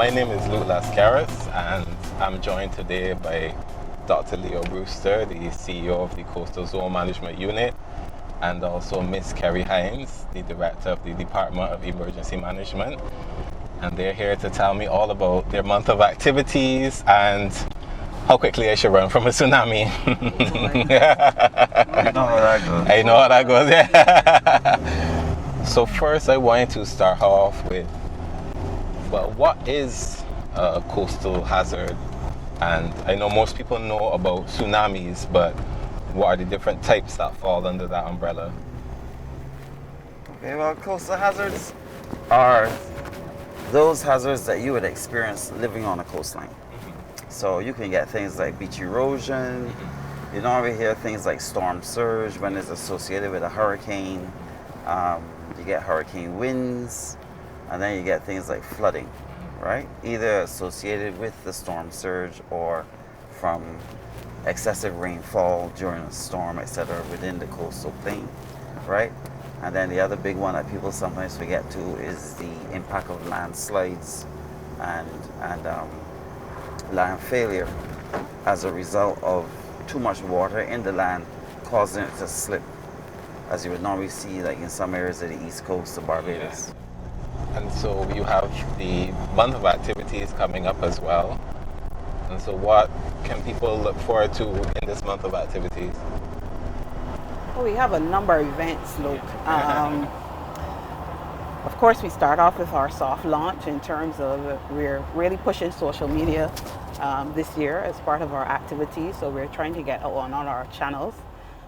my name is Luke Lascaris, and I'm joined today by Dr. Leo Brewster, the CEO of the Coastal Zone Management Unit, and also Miss Kerry Hinds, the Director of the Department of Emergency Management. And they're here to tell me all about their month of activities and how quickly I should run from a tsunami. You know how that goes. I know how that goes, yeah. So first I wanted to start off with, well, what is a coastal hazard? And I know most people know about tsunamis, but what are the different types that fall under that umbrella? Okay, well, coastal hazards are those hazards that you would experience living on a coastline. So you can get things like beach erosion. You normally hear things like storm surge when it's associated with a hurricane. You get hurricane winds, and then you get things like flooding, right? Either associated with the storm surge or from excessive rainfall during a storm, etc., within the coastal plain, right? And then the other big one that people sometimes forget too is the impact of landslides and land failure as a result of too much water in the land causing it to slip, as you would normally see like in some areas of the east coast of Barbados. Yeah. And so you have the month of activities coming up as well. And so what can people look forward to in this month of activities? Well, we have a number of events, Luke. Of course, we start off with our soft launch in terms of we're really pushing social media this year as part of our activities. So we're trying to get out on all our channels.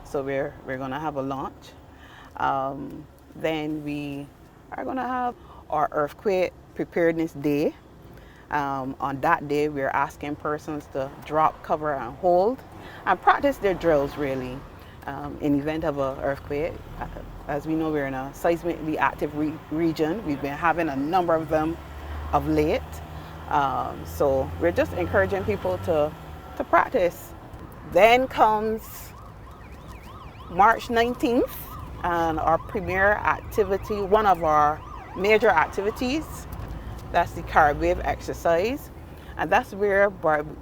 So we're going to have a launch. Then we are going to have our Earthquake Preparedness Day. On that day, we're asking persons to drop, cover, and hold, and practice their drills really in event of an earthquake. As we know, we're in a seismically active region. We've been having a number of them of late. So we're just encouraging people to practice. Then comes March 19th, and our premier activity, one of our major activities, that's the Caribbean exercise. And that's where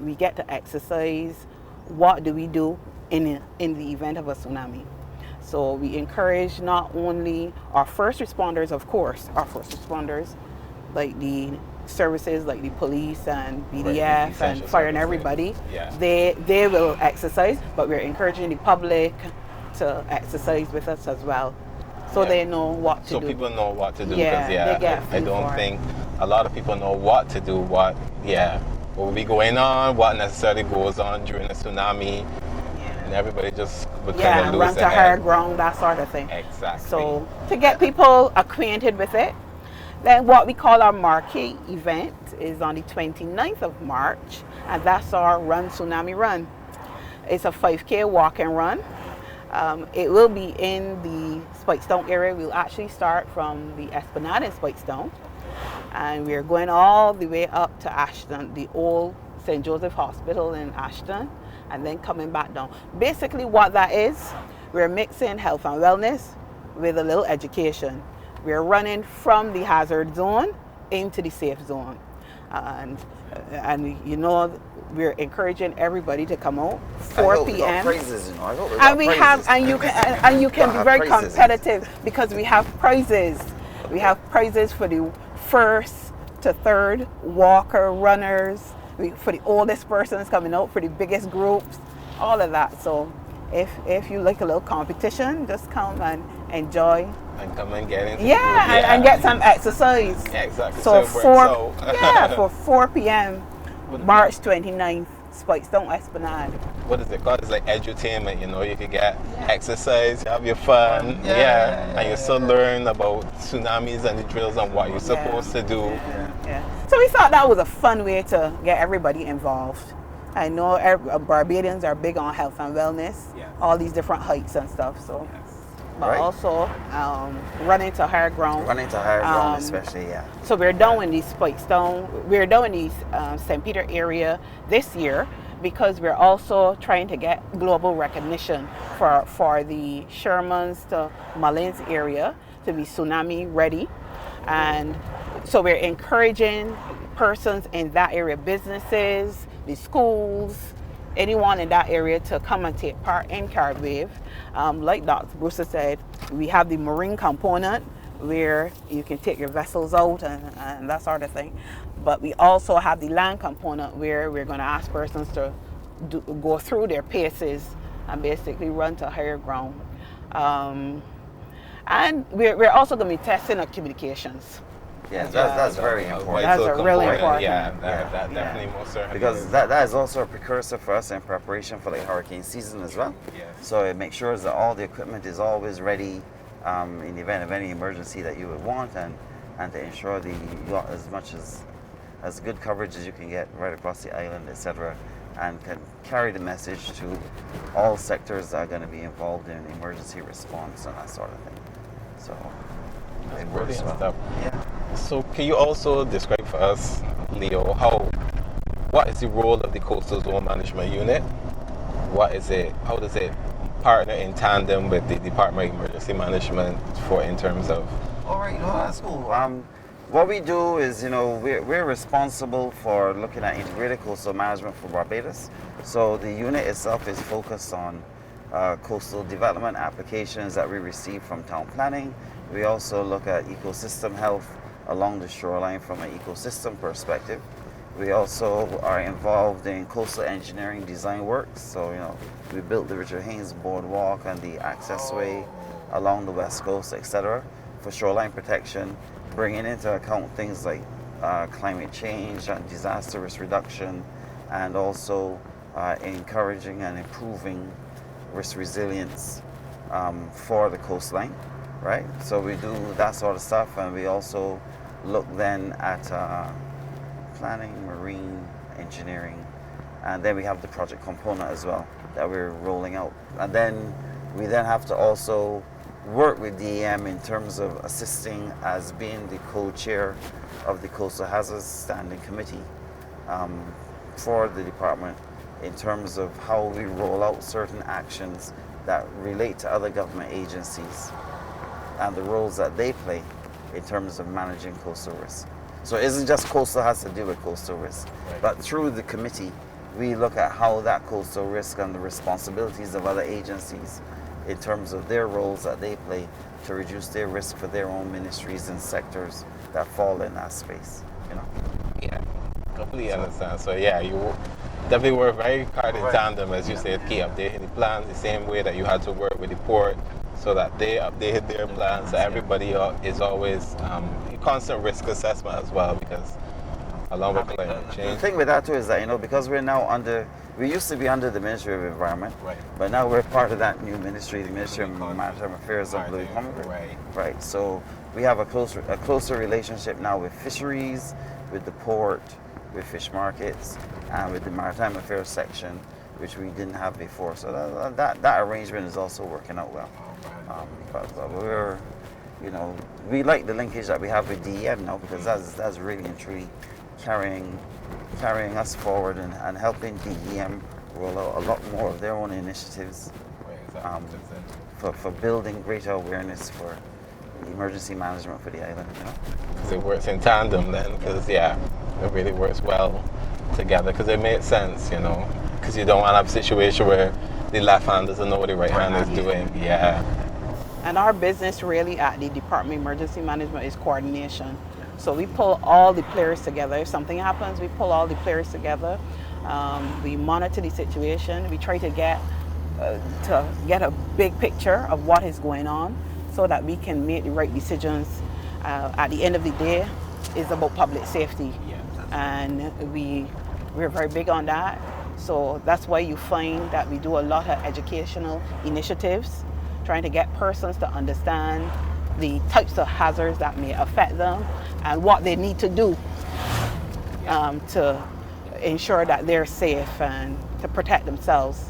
we get to exercise what do we do in the event of a tsunami. So we encourage not only our first responders, of course, our first responders, like the services like the police and BDF and fire and everybody, yeah. they will exercise, but we're encouraging the public to exercise with us as well. So they know what to do. So people know what to do, Yeah, because I don't think a lot of people know what to do, what will be going on, what necessarily goes on during a tsunami, and everybody just would kind of lose run to higher ground, that sort of thing. Exactly. So to get people acquainted with it, then what we call our marquee event is on the 29th of March, and that's our Run Tsunami Run. It's a 5K walk and run. It will be in the Spikestown area. We'll actually start from the Esplanade in Spikestown, and we're going all the way up to Ashton, the old St. Joseph Hospital in Ashton, and then coming back down. Basically what that is, we're mixing health and wellness with a little education. We're running from the hazard zone into the safe zone. And you know, we're encouraging everybody to come out 4 p.m. And you can be very competitive because we have prizes. We have prizes for the first to third walker runners, for the oldest persons coming out, for the biggest groups, all of that. So if you like a little competition, just come and enjoy. And come and get into and get some exercise. Yeah, exactly. So for 4 p.m. March 29th, Spikestown Esplanade. What is it called? It's like edutainment, you know, you can get exercise, you have your fun, and you still learn about tsunamis and the drills and what you're supposed to do. So we thought that was a fun way to get everybody involved. I know Barbadians are big on health and wellness, all these different heights and stuff, so. But also running to higher ground. Running to higher ground especially, So we're down in the Spikestown, we're down in the St. Peter area this year because we're also trying to get global recognition for the Shermans to Mullins area to be tsunami ready. And so we're encouraging persons in that area, businesses, the schools, anyone in that area to come and take part in CarWave. Like Dr. Brewster said, we have the marine component where you can take your vessels out and that sort of thing. But we also have the land component where we're going to ask persons to go through their paces and basically run to higher ground. And we're also going to be testing our communications. Yes, that's very important. That's a really important. Yeah, that definitely most certainly. Because that is also a precursor for us in preparation for the hurricane season as well. Yes. So it makes sure that all the equipment is always ready in the event of any emergency that you would want, and to ensure you got as good coverage as you can get right across the island, etc., and can carry the message to all sectors that are going to be involved in emergency response and that sort of thing. So it works Brilliant well. stuff. Yeah. So can you also describe for us, Leo, what is the role of the Coastal Zone Management Unit? What is it? How does it partner in tandem with the Department of Emergency Management in terms of? All right, no, that's cool. What we do is, we're responsible for looking at integrated coastal management for Barbados. So the unit itself is focused on coastal development applications that we receive from town planning. We also look at ecosystem health along the shoreline from an ecosystem perspective. We also are involved in coastal engineering design works. So, we built the Richard Haynes Boardwalk and the accessway along the west coast, etc., for shoreline protection, bringing into account things like climate change and disaster risk reduction, and also encouraging and improving risk resilience for the coastline, right? So we do that sort of stuff, and we also look then at planning, marine, engineering, and then we have the project component as well that we're rolling out. And then we have to also work with DEM in terms of assisting as being the co-chair of the Coastal Hazards Standing Committee for the department in terms of how we roll out certain actions that relate to other government agencies and the roles that they play in terms of managing coastal risk. So it isn't just coastal has to do with coastal risk, but through the committee, we look at how that coastal risk and the responsibilities of other agencies in terms of their roles that they play to reduce their risk for their own ministries and sectors that fall in that space, Yeah, completely understand. So yeah, you definitely work very hard in tandem, as you said, keep updating the plans the same way that you had to work with the port so that they updated their plans. So everybody is always constant risk assessment as well, because along with climate change. The thing with that too is that, because we're now we used to be under the Ministry of Environment, but now we're part of that new ministry, the Ministry of Maritime Affairs of Blue Economy. Right. So we have a closer relationship now with fisheries, with the port, with fish markets, and with the Maritime Affairs section, which we didn't have before. So that arrangement is also working out well. But we're, we like the linkage that we have with DEM now, because that's really and truly carrying us forward and helping DEM roll out a lot more of their own initiatives for building greater awareness for emergency management for the island. Because it works in tandem then, because it really works well together, because it makes sense, because you don't want to have a situation where the left hand doesn't know what the right hand is doing. Yeah. And our business really at the Department of Emergency Management is coordination. So we pull all the players together. If something happens, we pull all the players together. We monitor the situation. We try to get a big picture of what is going on so that we can make the right decisions. At the end of the day, it's about public safety. And we're very big on that. So that's why you find that we do a lot of educational initiatives, trying to get persons to understand the types of hazards that may affect them and what they need to do to ensure that they're safe and to protect themselves.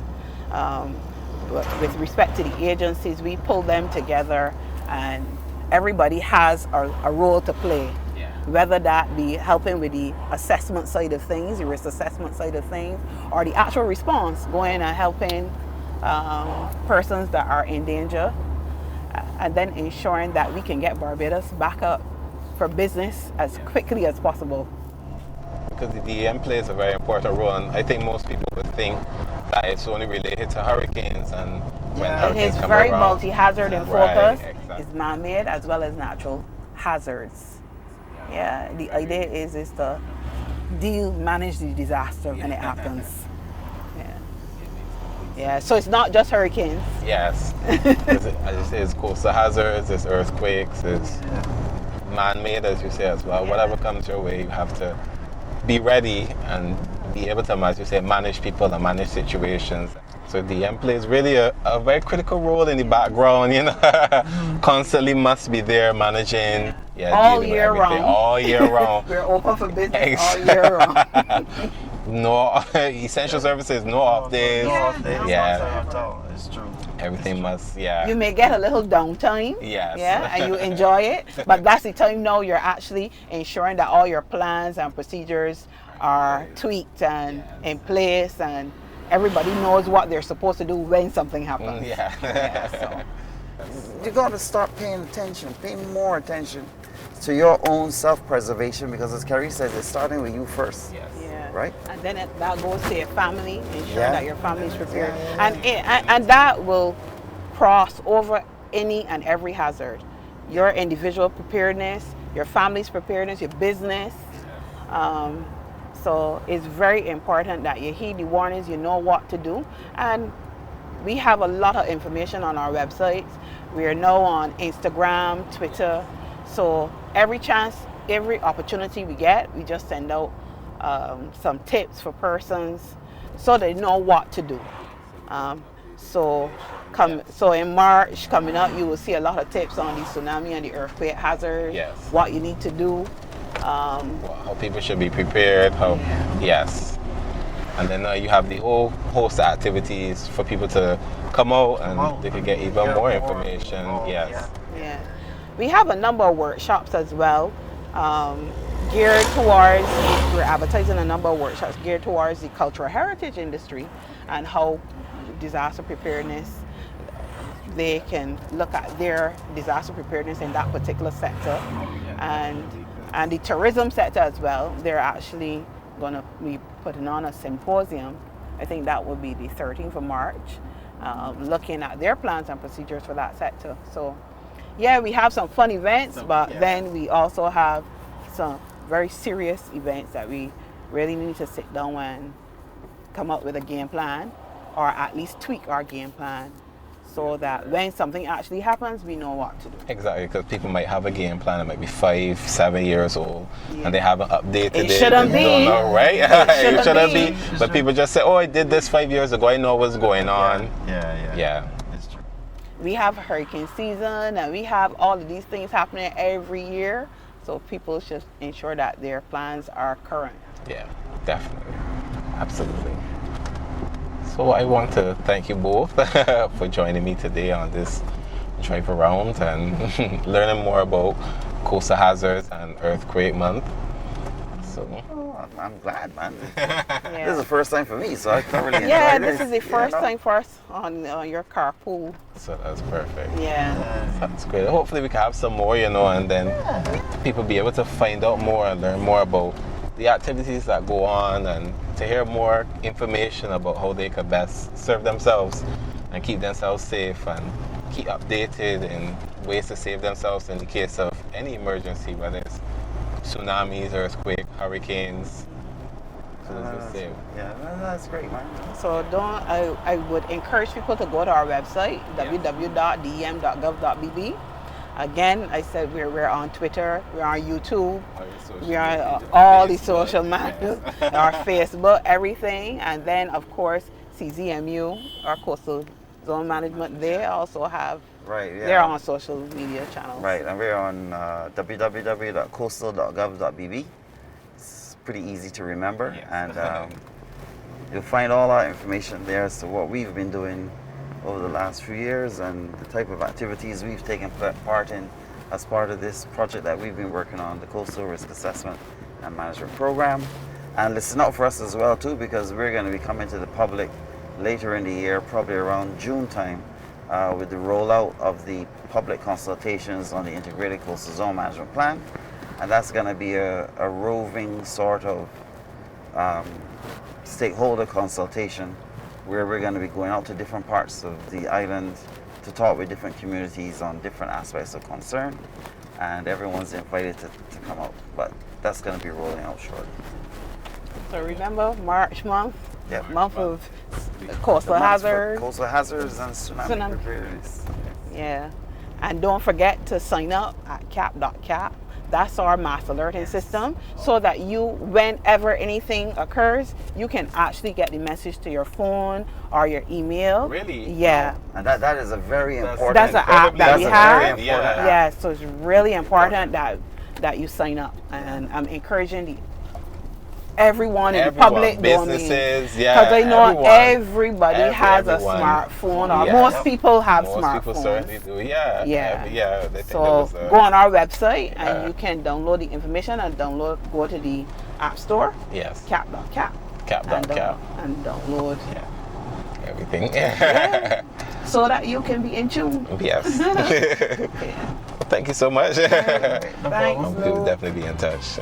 With respect to the agencies, we pull them together, and everybody has a role to play, whether that be helping with the assessment side of things, the risk assessment side of things, or the actual response, going and helping persons that are in danger, and then ensuring that we can get Barbados back up for business as quickly as possible. because the DEM plays a very important role, and I think most people would think that it's only related to hurricanes and when Yeah. It hurricanes is come very around. multi-hazard in Right, focus. exactly. It's man-made as well as natural hazards. Yeah, the idea is to manage the disaster when it happens. Yeah. Yeah, so it's not just hurricanes. Yes. As you say, it's coastal hazards, it's earthquakes, it's man-made, as you say, as well. Yeah. Whatever comes your way, you have to be ready and be able to, as you say, manage people and manage situations. So DEM plays really a very critical role in the background, you know, constantly must be there managing, All dealing with year everything, round. all year round. We're open for business all Exactly. year round. No essential services, no off days. No off days. Yeah. At all. It's true. Everything must, You may get a little downtime. Yes. Yeah, and you enjoy it. But that's the time now you're actually ensuring that all your plans and procedures are tweaked and in place, and everybody knows what they're supposed to do when something happens. Yeah. So, You got to start paying attention, paying more attention to your own self-preservation, because as Kerry says, it's starting with you first. Yes. yeah. Right? And then that goes to your family, ensuring Yeah. that your family is prepared. Yeah. And that will cross over any and every hazard. Your individual preparedness, your family's preparedness, your business. So it's very important that you heed the warnings, you know what to do. And we have a lot of information on our websites. We are now on Instagram, Twitter. So every chance, every opportunity we get, we just send out some tips for persons so they know what to do. So in March coming up, you will see a lot of tips on the tsunami and the earthquake hazards, Yes. what you need to do. How people should be prepared, yes. And then you have the whole host of activities for people to come out and they could get even more information. Yes. Yeah. We have a number of workshops as well, geared towards, we're advertising a number of workshops geared towards the cultural heritage industry and how disaster preparedness, they can look at their disaster preparedness in that particular sector. And the tourism sector as well, they're actually going to be putting on a symposium. I think that will be the 13th of March, looking at their plans and procedures for that sector. So yeah, we have some fun events, but then we also have some very serious events that we really need to sit down and come up with a game plan, or at least tweak our game plan, so that when something actually happens, we know what to do. Exactly, because people might have a game plan that might be 5, 7 years old, and they haven't updated it. It shouldn't They don't be. know, right? It shouldn't be. But people just say, "Oh, I did this 5 years ago. I know what's going on." Yeah. It's true. We have hurricane season, and we have all of these things happening every year. So people should ensure that their plans are current. Yeah, definitely. Absolutely. So I want to thank you both for joining me today on this drive around and learning more about coastal hazards and earthquake month. So I'm glad, man. Yeah. This is the first time for me, so I thoroughly enjoyed Yeah, this. this is the first time for us on your carpool. so that's perfect. Yeah. That's great. Hopefully we can have some more, and then people be able to find out more and learn more about the activities that go on, and to hear more information about how they could best serve themselves and keep themselves safe and keep updated in ways to save themselves in the case of any emergency, whether it's tsunamis, earthquake, hurricanes. So that's safe. Yeah, that's great, man. So I would encourage people to go to our website, www.dem.gov.bb. Again, I said we're on Twitter, we're on YouTube, we are on all the social media, our Facebook, everything. And then, of course, CZMU, our Coastal Zone Management, they also have, Right, yeah. they're on social media channels. Right, and we're on www.coastal.gov.bb. It's pretty easy to remember, and you'll find all our information there as to what we've been doing over the last few years and the type of activities we've taken part in as part of this project that we've been working on, the Coastal Risk Assessment and Management Program. And listen out for us as well too, because we're going to be coming to the public later in the year, probably around June time, with the rollout of the public consultations on the Integrated Coastal Zone Management Plan. And that's going to be a roving sort of stakeholder consultation, where we're going to be going out to different parts of the island to talk with different communities on different aspects of concern, and everyone's invited to come out. But that's going to be rolling out shortly. So remember, March month, Yep. month of coastal The months for hazards. coastal hazards and tsunami preparedness. Yeah. And don't forget to sign up at cap.cap. That's our mass alerting system, so that you, whenever anything occurs, you can actually get the message to your phone or your email. Really? Yeah. And that is a very important. That's an app that we that's a have. very important app. Yeah, so it's really important that you sign up. And I'm encouraging everyone in the public businesses, because I know everybody has a everyone. smartphone, or Yeah. most people have Most smartphones. people certainly do. Yeah. Yeah. They think So there was go on our website Yeah. and you can download the information and go to the app store, yes. cap.cap, Cap.cap. and download Yeah. Everything. so that you can be in tune. Yes. Okay. Thank you so much. Thanks. We'll definitely be in touch.